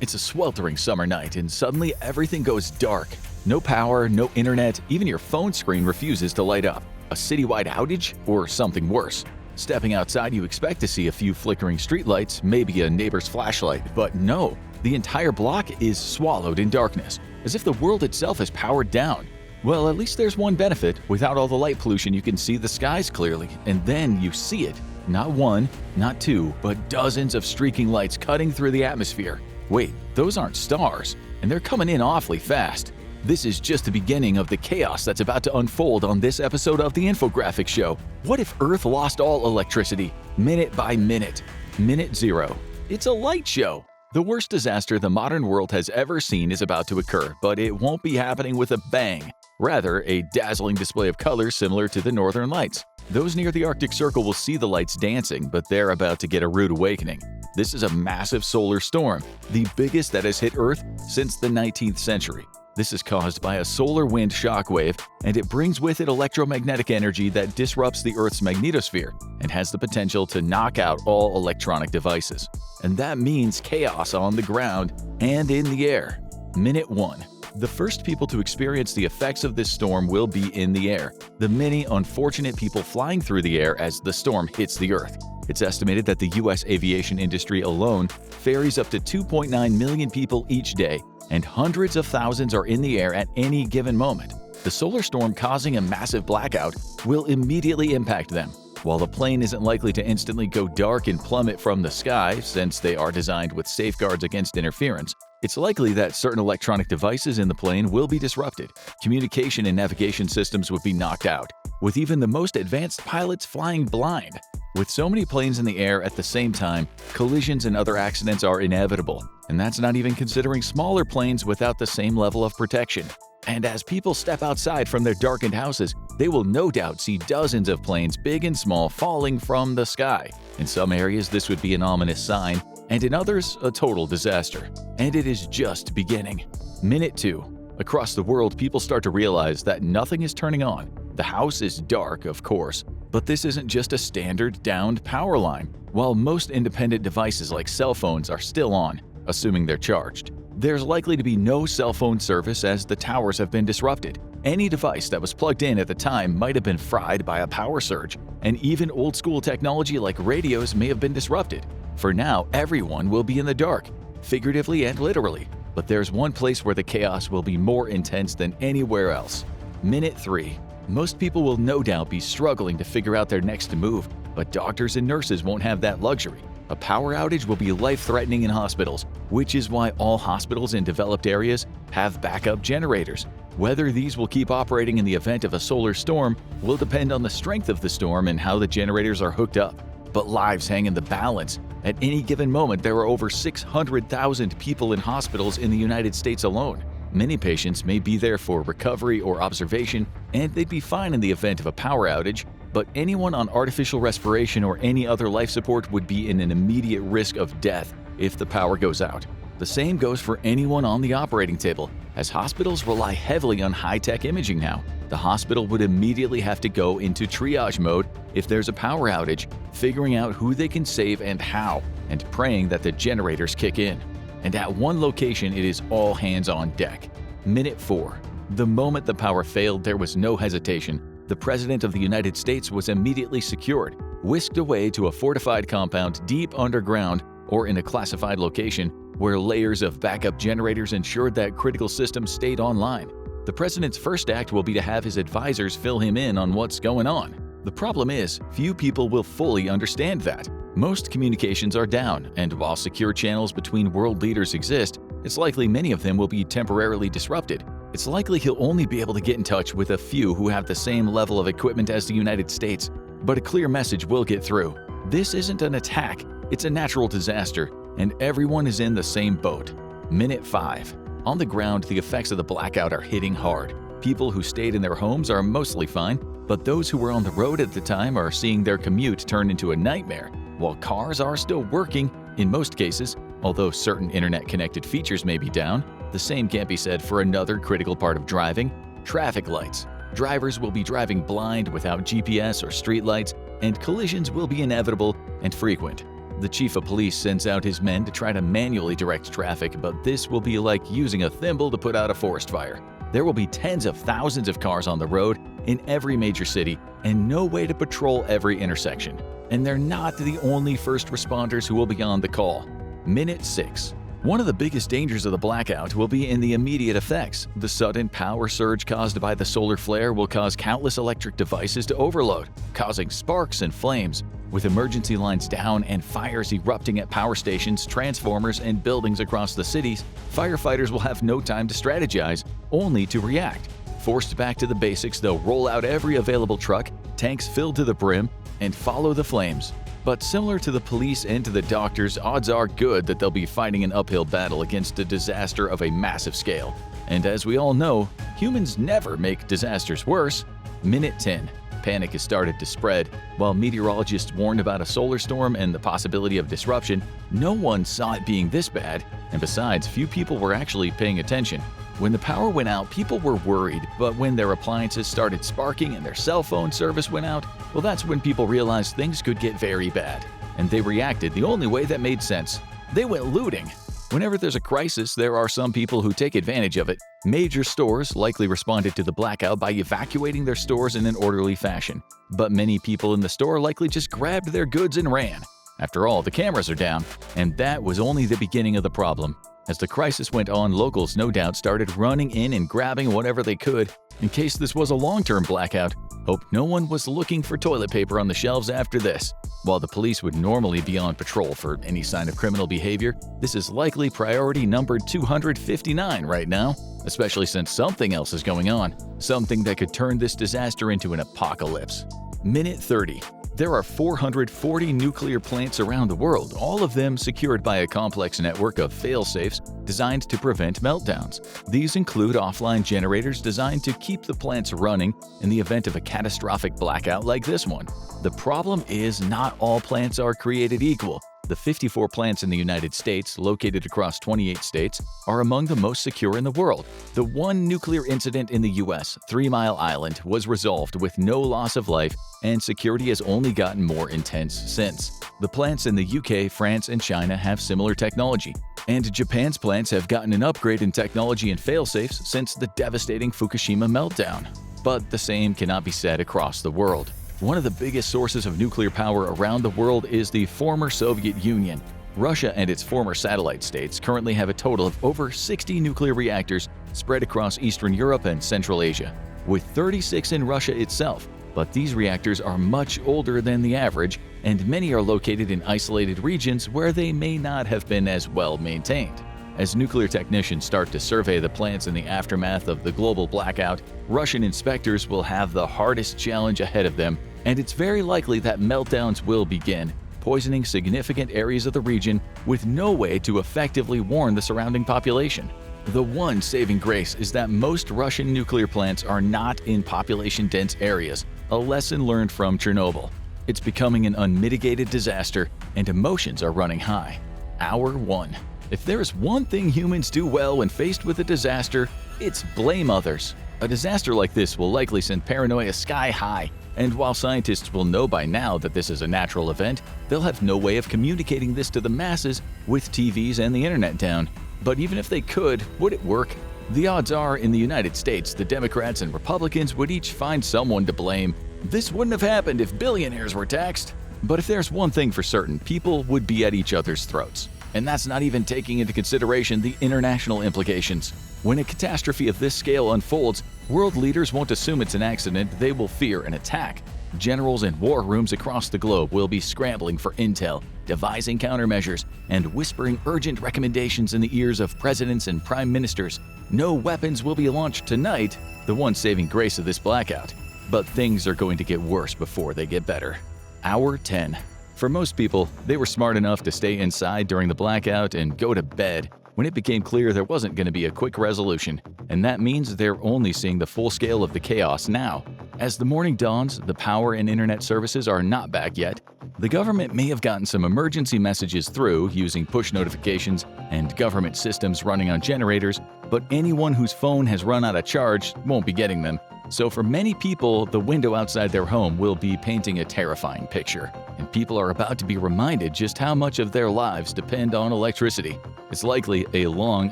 It's a sweltering summer night and suddenly everything goes dark. No power, no internet, even your phone screen refuses to light up. A citywide outage or something worse. Stepping outside, you expect to see a few flickering streetlights, maybe a neighbor's flashlight, but no. The entire block is swallowed in darkness, as if the world itself is powered down. Well, at least there's one benefit. Without all the light pollution, you can see the skies clearly, and then you see it. Not one, not two, but dozens of streaking lights cutting through the atmosphere. Wait, those aren't stars, and they're coming in awfully fast. This is just the beginning of the chaos that's about to unfold on this episode of the Infographics Show. What if Earth lost all electricity, minute by minute? Minute zero. It's a light show. The worst disaster the modern world has ever seen is about to occur, but it won't be happening with a bang. Rather, a dazzling display of colors similar to the Northern Lights. Those near the Arctic Circle will see the lights dancing, but they're about to get a rude awakening. This is a massive solar storm, the biggest that has hit Earth since the 19th century. This is caused by a solar wind shockwave, and it brings with it electromagnetic energy that disrupts the Earth's magnetosphere and has the potential to knock out all electronic devices. And that means chaos on the ground and in the air. Minute 1. The first people to experience the effects of this storm will be in the air, the many unfortunate people flying through the air as the storm hits the Earth. It's estimated that the U.S. aviation industry alone ferries up to 2.9 million people each day, and hundreds of thousands are in the air at any given moment. The solar storm causing a massive blackout will immediately impact them. While the plane isn't likely to instantly go dark and plummet from the sky, since they are designed with safeguards against interference, it's likely that certain electronic devices in the plane will be disrupted. Communication and navigation systems would be knocked out, with even the most advanced pilots flying blind. With so many planes in the air at the same time, collisions and other accidents are inevitable, and that's not even considering smaller planes without the same level of protection. And as people step outside from their darkened houses, they will no doubt see dozens of planes, big and small, falling from the sky. In some areas, this would be an ominous sign, and in others, a total disaster. And it is just beginning. Minute 2. Across the world, people start to realize that nothing is turning on. The house is dark, of course, but this isn't just a standard downed power line. While most independent devices like cell phones are still on, assuming they're charged, there's likely to be no cell phone service as the towers have been disrupted. Any device that was plugged in at the time might have been fried by a power surge, and even old-school technology like radios may have been disrupted. For now, everyone will be in the dark, figuratively and literally. But there's one place where the chaos will be more intense than anywhere else. Minute 3. Most people will no doubt be struggling to figure out their next move, but doctors and nurses won't have that luxury. A power outage will be life-threatening in hospitals, which is why all hospitals in developed areas have backup generators. Whether these will keep operating in the event of a solar storm will depend on the strength of the storm and how the generators are hooked up. But lives hang in the balance. At any given moment, there are over 600,000 people in hospitals in the United States alone. Many patients may be there for recovery or observation, and they'd be fine in the event of a power outage, but anyone on artificial respiration or any other life support would be in an immediate risk of death if the power goes out. The same goes for anyone on the operating table, as hospitals rely heavily on high-tech imaging now. The hospital would immediately have to go into triage mode if there's a power outage, figuring out who they can save and how, and praying that the generators kick in. And at one location, it is all hands on deck. Minute 4. The moment the power failed, there was no hesitation. The President of the United States was immediately secured, whisked away to a fortified compound deep underground or in a classified location where layers of backup generators ensured that critical systems stayed online. The President's first act will be to have his advisors fill him in on what's going on. The problem is, few people will fully understand that. Most communications are down, and while secure channels between world leaders exist, it's likely many of them will be temporarily disrupted. It's likely he'll only be able to get in touch with a few who have the same level of equipment as the United States. But a clear message will get through. This isn't an attack, it's a natural disaster, and everyone is in the same boat. Minute 5. On the ground, the effects of the blackout are hitting hard. People who stayed in their homes are mostly fine, but those who were on the road at the time are seeing their commute turn into a nightmare. While cars are still working, in most cases, although certain internet-connected features may be down, the same can't be said for another critical part of driving: traffic lights. Drivers will be driving blind without GPS or streetlights, and collisions will be inevitable and frequent. The chief of police sends out his men to try to manually direct traffic, but this will be like using a thimble to put out a forest fire. There will be tens of thousands of cars on the road in every major city and no way to patrol every intersection. And they're not the only first responders who will be on the call. Minute 6. One of the biggest dangers of the blackout will be in the immediate effects. The sudden power surge caused by the solar flare will cause countless electric devices to overload, causing sparks and flames. With emergency lines down and fires erupting at power stations, transformers, and buildings across the cities, firefighters will have no time to strategize, only to react. Forced back to the basics, they'll roll out every available truck, tanks filled to the brim, and follow the flames. But similar to the police and to the doctors, odds are good that they'll be fighting an uphill battle against a disaster of a massive scale. And as we all know, humans never make disasters worse. Minute 10. Panic has started to spread. While meteorologists warned about a solar storm and the possibility of disruption, no one saw it being this bad, and besides, few people were actually paying attention. When the power went out, people were worried, but when their appliances started sparking and their cell phone service went out, well, that's when people realized things could get very bad. And they reacted the only way that made sense. They went looting. Whenever there's a crisis, there are some people who take advantage of it. Major stores likely responded to the blackout by evacuating their stores in an orderly fashion. But many people in the store likely just grabbed their goods and ran. After all, the cameras are down, and that was only the beginning of the problem. As the crisis went on, locals no doubt started running in and grabbing whatever they could. In case this was a long-term blackout, hope no one was looking for toilet paper on the shelves after this. While the police would normally be on patrol for any sign of criminal behavior, this is likely priority number 259 right now, especially since something else is going on, something that could turn this disaster into an apocalypse. Minute 30. There are 440 nuclear plants around the world, all of them secured by a complex network of fail-safes designed to prevent meltdowns. These include offline generators designed to keep the plants running in the event of a catastrophic blackout like this one. The problem is not all plants are created equal. The 54 plants in the United States, located across 28 states, are among the most secure in the world. The one nuclear incident in the U.S., 3 Mile Island, was resolved with no loss of life, and security has only gotten more intense since. The plants in the UK, France, and China have similar technology, and Japan's plants have gotten an upgrade in technology and fail-safes since the devastating Fukushima meltdown. But the same cannot be said across the world. One of the biggest sources of nuclear power around the world is the former Soviet Union. Russia and its former satellite states currently have a total of over 60 nuclear reactors spread across Eastern Europe and Central Asia, with 36 in Russia itself. But these reactors are much older than the average, and many are located in isolated regions where they may not have been as well maintained. As nuclear technicians start to survey the plants in the aftermath of the global blackout, Russian inspectors will have the hardest challenge ahead of them, and it's very likely that meltdowns will begin, poisoning significant areas of the region with no way to effectively warn the surrounding population. The one saving grace is that most Russian nuclear plants are not in population-dense areas, a lesson learned from Chernobyl. It's becoming an unmitigated disaster, and emotions are running high. Hour 1. If there is one thing humans do well when faced with a disaster, it's blame others. A disaster like this will likely send paranoia sky high, and while scientists will know by now that this is a natural event, they'll have no way of communicating this to the masses with TVs and the internet down. But even if they could, would it work? The odds are, in the United States, the Democrats and Republicans would each find someone to blame. This wouldn't have happened if billionaires were taxed. But if there's one thing for certain, people would be at each other's throats. And that's not even taking into consideration the international implications. When a catastrophe of this scale unfolds, world leaders won't assume it's an accident, they will fear an attack. Generals in war rooms across the globe will be scrambling for intel, devising countermeasures, and whispering urgent recommendations in the ears of presidents and prime ministers. No weapons will be launched tonight, the one saving grace of this blackout. But things are going to get worse before they get better. Hour 10. For most people, they were smart enough to stay inside during the blackout and go to bed when it became clear there wasn't going to be a quick resolution, and that means they're only seeing the full scale of the chaos now. As the morning dawns, the power and internet services are not back yet. The government may have gotten some emergency messages through using push notifications and government systems running on generators, but anyone whose phone has run out of charge won't be getting them. So for many people, the window outside their home will be painting a terrifying picture, and people are about to be reminded just how much of their lives depend on electricity. It's likely a long,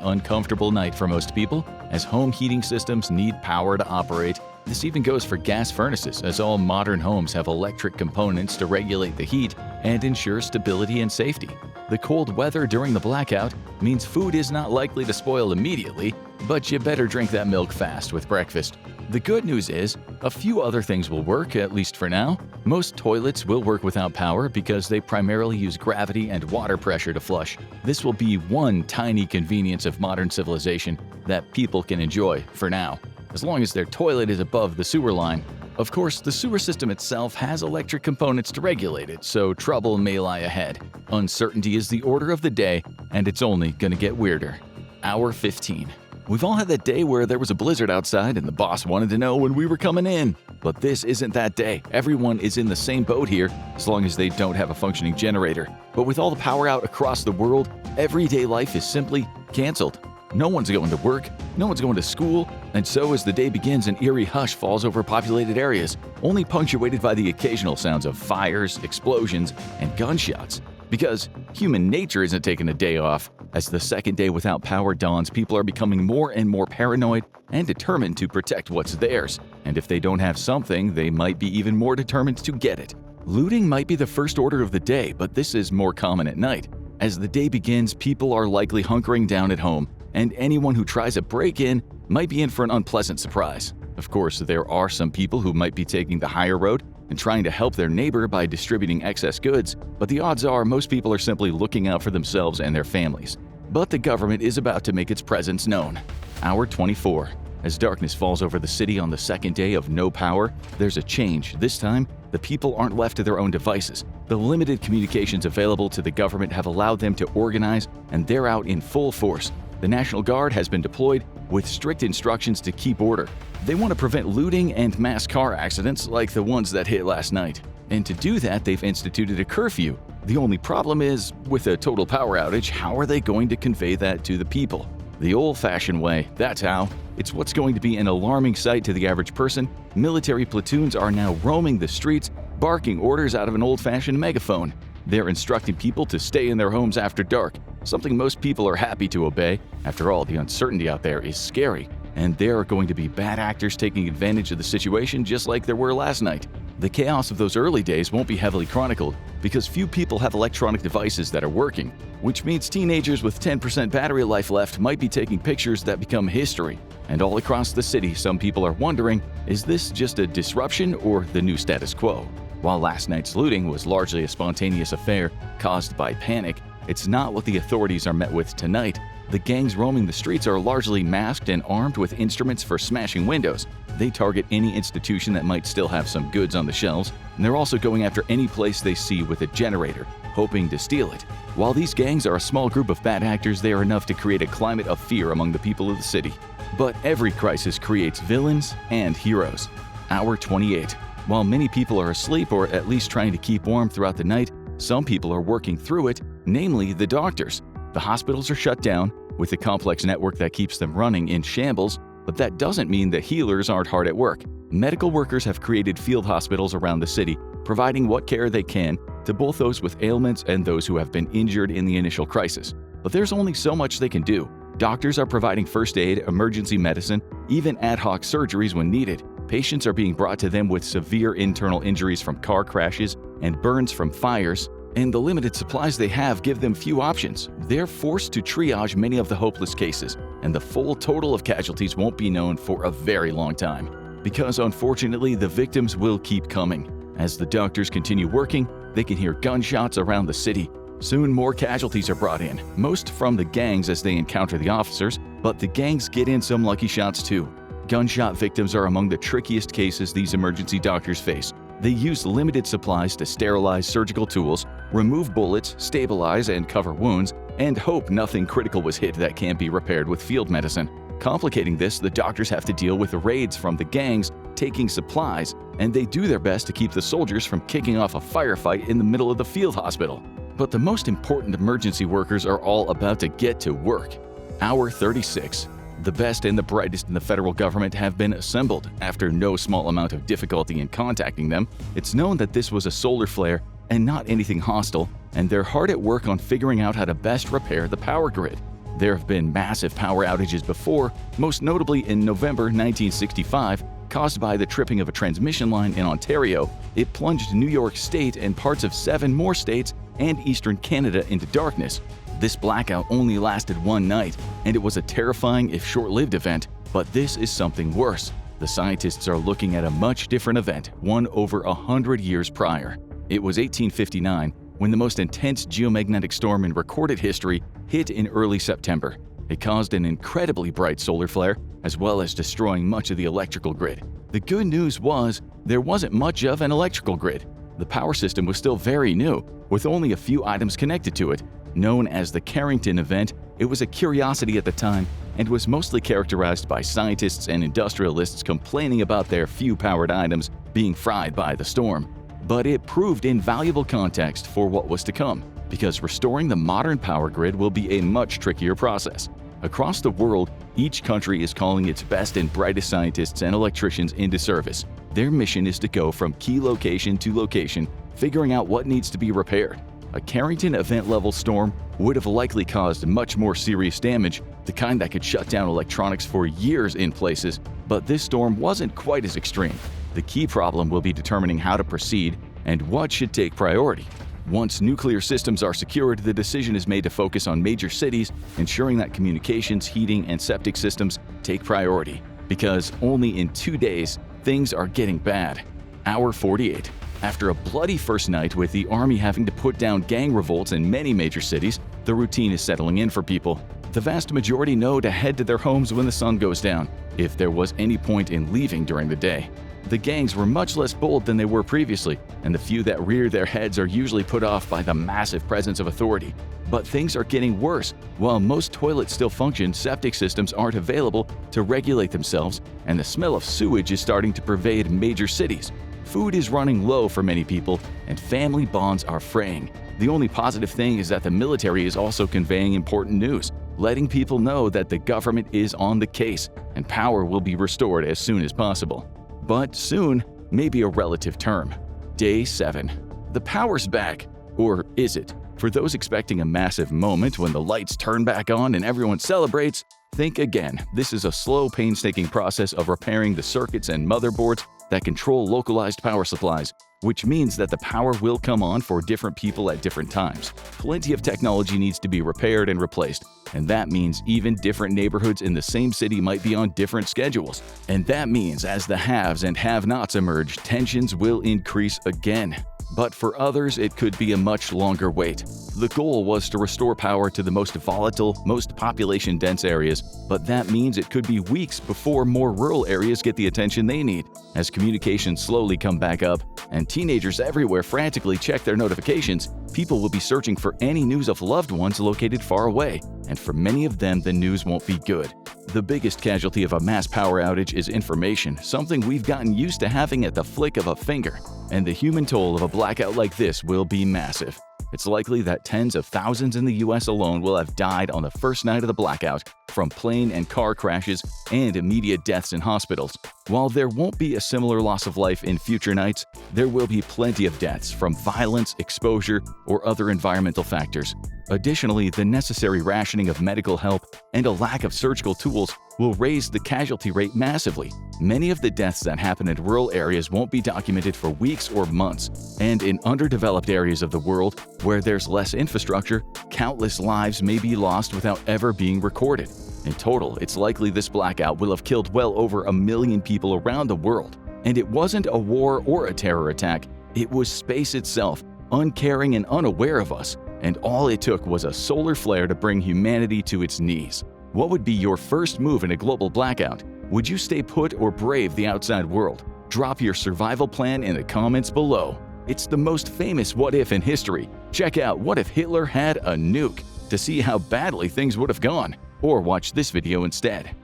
uncomfortable night for most people, as home heating systems need power to operate. This even goes for gas furnaces, as all modern homes have electric components to regulate the heat and ensure stability and safety. The cold weather during the blackout means food is not likely to spoil immediately, but you better drink that milk fast with breakfast. The good news is, a few other things will work, at least for now. Most toilets will work without power because they primarily use gravity and water pressure to flush. This will be one tiny convenience of modern civilization that people can enjoy for now, as long as their toilet is above the sewer line. Of course, the sewer system itself has electric components to regulate it, so trouble may lie ahead. Uncertainty is the order of the day, and it's only gonna get weirder. Hour 15. We've all had that day where there was a blizzard outside and the boss wanted to know when we were coming in. But this isn't that day. Everyone is in the same boat here, as long as they don't have a functioning generator. But with all the power out across the world, everyday life is simply canceled. No one's going to work, no one's going to school, and so as the day begins, an eerie hush falls over populated areas, only punctuated by the occasional sounds of fires, explosions, and gunshots. Because human nature isn't taking a day off. As the second day without power dawns, people are becoming more and more paranoid and determined to protect what's theirs. And if they don't have something, they might be even more determined to get it. Looting might be the first order of the day, but this is more common at night. As the day begins, people are likely hunkering down at home, and anyone who tries a break-in might be in for an unpleasant surprise. Of course, there are some people who might be taking the higher road and trying to help their neighbor by distributing excess goods, but the odds are most people are simply looking out for themselves and their families. But the government is about to make its presence known. Hour 24. As darkness falls over the city on the second day of no power, there's a change. This time, the people aren't left to their own devices. The limited communications available to the government have allowed them to organize, and they're out in full force. The National Guard has been deployed with strict instructions to keep order. They want to prevent looting and mass car accidents like the ones that hit last night. And to do that, they've instituted a curfew. The only problem is, with a total power outage, how are they going to convey that to the people? The old-fashioned way, that's how. It's what's going to be an alarming sight to the average person. Military platoons are now roaming the streets, barking orders out of an old-fashioned megaphone. They're instructing people to stay in their homes after dark, something most people are happy to obey. After all, the uncertainty out there is scary, and there are going to be bad actors taking advantage of the situation just like there were last night. The chaos of those early days won't be heavily chronicled because few people have electronic devices that are working, which means teenagers with 10% battery life left might be taking pictures that become history. And all across the city, some people are wondering, is this just a disruption or the new status quo? While last night's looting was largely a spontaneous affair caused by panic, it's not what the authorities are met with tonight. The gangs roaming the streets are largely masked and armed with instruments for smashing windows. They target any institution that might still have some goods on the shelves, and they're also going after any place they see with a generator, hoping to steal it. While these gangs are a small group of bad actors, they are enough to create a climate of fear among the people of the city. But every crisis creates villains and heroes. Hour 28. While many people are asleep or at least trying to keep warm throughout the night, some people are working through it, namely the doctors. The hospitals are shut down, with a complex network that keeps them running in shambles, but that doesn't mean that healers aren't hard at work. Medical workers have created field hospitals around the city, providing what care they can to both those with ailments and those who have been injured in the initial crisis. But there's only so much they can do. Doctors are providing first aid, emergency medicine, even ad hoc surgeries when needed. Patients are being brought to them with severe internal injuries from car crashes and burns from fires, and the limited supplies they have give them few options. They're forced to triage many of the hopeless cases, and the full total of casualties won't be known for a very long time. Because unfortunately, the victims will keep coming. As the doctors continue working, they can hear gunshots around the city. Soon more casualties are brought in, most from the gangs as they encounter the officers, but the gangs get in some lucky shots too. Gunshot victims are among the trickiest cases these emergency doctors face. They use limited supplies to sterilize surgical tools, remove bullets, stabilize and cover wounds, and hope nothing critical was hit that can't be repaired with field medicine. Complicating this, the doctors have to deal with raids from the gangs taking supplies, and they do their best to keep the soldiers from kicking off a firefight in the middle of the field hospital. But the most important emergency workers are all about to get to work. Hour 36. The best and the brightest in the federal government have been assembled. After no small amount of difficulty in contacting them, it's known that this was a solar flare and not anything hostile, and they're hard at work on figuring out how to best repair the power grid. There have been massive power outages before, most notably in November 1965, caused by the tripping of a transmission line in Ontario. It plunged New York State and parts of 7 more states and eastern Canada into darkness. This blackout only lasted one night, and it was a terrifying if short-lived event, but this is something worse. The scientists are looking at a much different event, one over 100 years prior. It was 1859 when the most intense geomagnetic storm in recorded history hit in early September. It caused an incredibly bright solar flare, as well as destroying much of the electrical grid. The good news was there wasn't much of an electrical grid. The power system was still very new, with only a few items connected to it. Known as the Carrington event, it was a curiosity at the time and was mostly characterized by scientists and industrialists complaining about their few powered items being fried by the storm. But it proved invaluable context for what was to come, because restoring the modern power grid will be a much trickier process. Across the world, each country is calling its best and brightest scientists and electricians into service. Their mission is to go from key location to location, figuring out what needs to be repaired. A Carrington event-level storm would have likely caused much more serious damage, the kind that could shut down electronics for years in places, but this storm wasn't quite as extreme. The key problem will be determining how to proceed and what should take priority. Once nuclear systems are secured, the decision is made to focus on major cities, ensuring that communications, heating, and septic systems take priority. Because only in 2 days, things are getting bad. Hour 48. After a bloody first night with the army having to put down gang revolts in many major cities, the routine is settling in for people. The vast majority know to head to their homes when the sun goes down, if there was any point in leaving during the day. The gangs were much less bold than they were previously, and the few that rear their heads are usually put off by the massive presence of authority. But things are getting worse. While most toilets still function, septic systems aren't available to regulate themselves, and the smell of sewage is starting to pervade major cities. Food is running low for many people, and family bonds are fraying. The only positive thing is that the military is also conveying important news, letting people know that the government is on the case, and power will be restored as soon as possible. But soon may be a relative term. Day 7. The power's back. Or is it? For those expecting a massive moment when the lights turn back on and everyone celebrates, think again. This is a slow, painstaking process of repairing the circuits and motherboards that control localized power supplies, which means that the power will come on for different people at different times. Plenty of technology needs to be repaired and replaced, and that means even different neighborhoods in the same city might be on different schedules. And that means as the haves and have-nots emerge, tensions will increase again. But for others, it could be a much longer wait. The goal was to restore power to the most volatile, most population-dense areas, but that means it could be weeks before more rural areas get the attention they need. As communications slowly come back up, and teenagers everywhere frantically check their notifications, people will be searching for any news of loved ones located far away, and for many of them, the news won't be good. The biggest casualty of a mass power outage is information, something we've gotten used to having at the flick of a finger. And the human toll of a blackout like this will be massive. It's likely that tens of thousands in the US alone will have died on the first night of the blackout from plane and car crashes and immediate deaths in hospitals. While there won't be a similar loss of life in future nights, there will be plenty of deaths from violence, exposure, or other environmental factors. Additionally, the necessary rationing of medical help and a lack of surgical tools will raise the casualty rate massively. Many of the deaths that happen in rural areas won't be documented for weeks or months, and in underdeveloped areas of the world where there's less infrastructure, countless lives may be lost without ever being recorded. In total, it's likely this blackout will have killed well over 1 million people around the world. And it wasn't a war or a terror attack, it was space itself, uncaring and unaware of us. And all it took was a solar flare to bring humanity to its knees. What would be your first move in a global blackout? Would you stay put or brave the outside world? Drop your survival plan in the comments below. It's the most famous what if in history. Check out What If Hitler Had a Nuke to see how badly things would have gone, or watch this video instead.